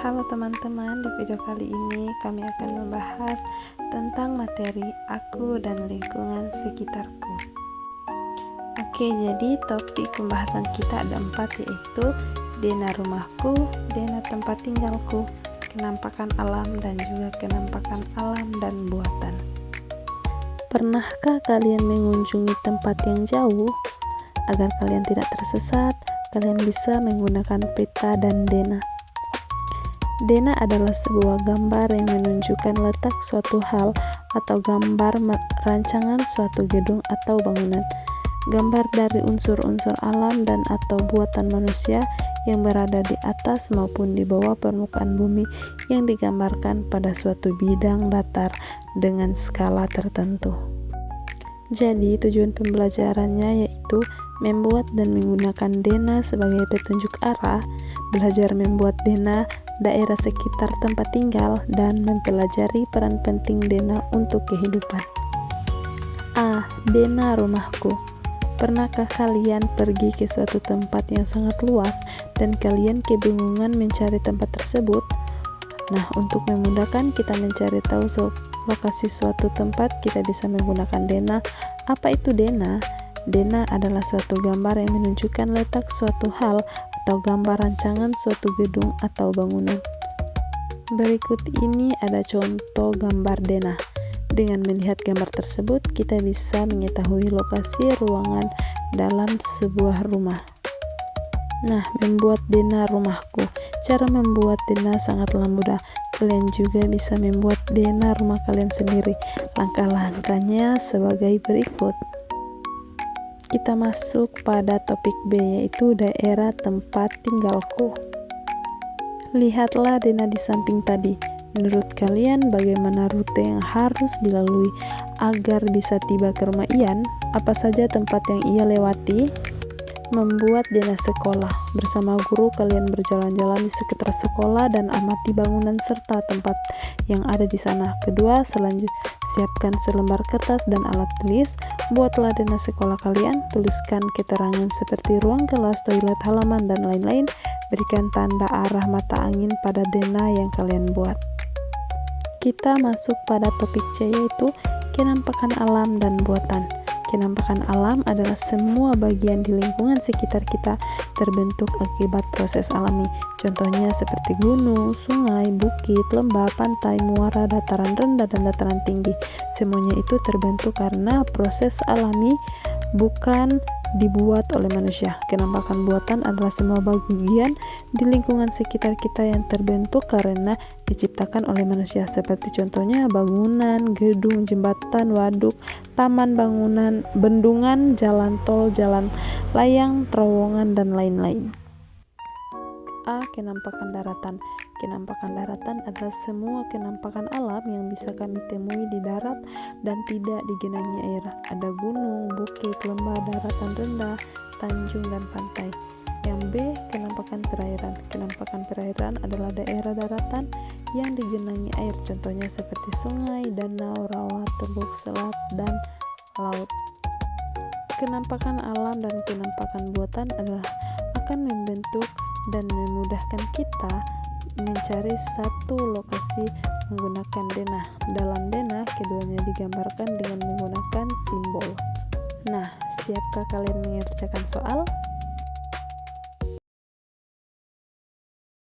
Halo teman-teman, di video kali ini kami akan membahas tentang materi aku dan lingkungan sekitarku. Oke, jadi topik pembahasan kita ada 4, yaitu denah rumahku, denah tempat tinggalku, kenampakan alam, dan juga kenampakan alam dan buatan. Pernahkah kalian mengunjungi tempat yang jauh? Agar kalian tidak tersesat, kalian bisa menggunakan peta dan denah. Denah adalah sebuah gambar yang menunjukkan letak suatu hal atau gambar rancangan suatu gedung atau bangunan. Gambar dari unsur-unsur alam dan atau buatan manusia yang berada di atas maupun di bawah permukaan bumi yang digambarkan pada suatu bidang datar dengan skala tertentu. Jadi tujuan pembelajarannya yaitu membuat dan menggunakan denah sebagai petunjuk arah, belajar membuat denah daerah sekitar tempat tinggal, dan mempelajari peran penting denah untuk kehidupan. Denah rumahku. Pernahkah kalian pergi ke suatu tempat yang sangat luas dan kalian kebingungan mencari tempat tersebut? Nah, untuk memudahkan kita mencari tahu lokasi suatu tempat, kita bisa menggunakan denah. Apa itu denah? Denah adalah suatu gambar yang menunjukkan letak suatu hal atau gambar rancangan suatu gedung atau bangunan. Berikut ini ada contoh gambar denah. Dengan melihat gambar tersebut, kita bisa mengetahui lokasi ruangan dalam sebuah rumah. Nah, membuat denah rumahku. Cara membuat denah sangatlah mudah. Kalian juga bisa membuat denah rumah kalian sendiri. Langkah-langkahnya sebagai berikut. Kita masuk pada topik B, yaitu daerah tempat tinggalku. Lihatlah denah di samping tadi. Menurut kalian bagaimana rute yang harus dilalui agar bisa tiba ke rumah Ian? Apa saja tempat yang ia lewati? Membuat denah sekolah. Bersama guru kalian berjalan-jalan di sekitar sekolah dan amati bangunan serta tempat yang ada di sana. Kedua, siapkan selembar kertas dan alat tulis. Buatlah denah sekolah kalian. Tuliskan keterangan seperti ruang kelas, toilet, halaman, dan lain-lain. Berikan tanda arah mata angin pada denah yang kalian buat. Kita masuk pada topik C, yaitu kenampakan alam dan buatan. Kenampakan alam adalah semua bagian di lingkungan sekitar kita terbentuk akibat proses alami. Contohnya seperti gunung, sungai, bukit, lembah, pantai, muara, dataran rendah, dan dataran tinggi. Semuanya itu terbentuk karena proses alami, bukan dibuat oleh manusia. Kenampakan buatan adalah semua bagian di lingkungan sekitar kita yang terbentuk karena diciptakan oleh manusia, seperti contohnya bangunan, gedung, jembatan, waduk, taman, bangunan, bendungan, jalan tol, jalan layang, terowongan, dan lain-lain. Kenampakan daratan. Kenampakan daratan adalah semua kenampakan alam yang bisa kami temui di darat dan tidak digenangi air. Ada gunung, bukit, lembah, daratan rendah, tanjung, dan pantai. Yang B, kenampakan perairan. Kenampakan perairan adalah daerah daratan yang digenangi air, contohnya seperti sungai, danau, rawa, teluk, selat, dan laut. Kenampakan alam dan kenampakan buatan adalah akan membentuk dan memudahkan kita mencari satu lokasi menggunakan denah. Dalam denah, keduanya digambarkan dengan menggunakan simbol. Nah, siapkah kalian mengerjakan soal?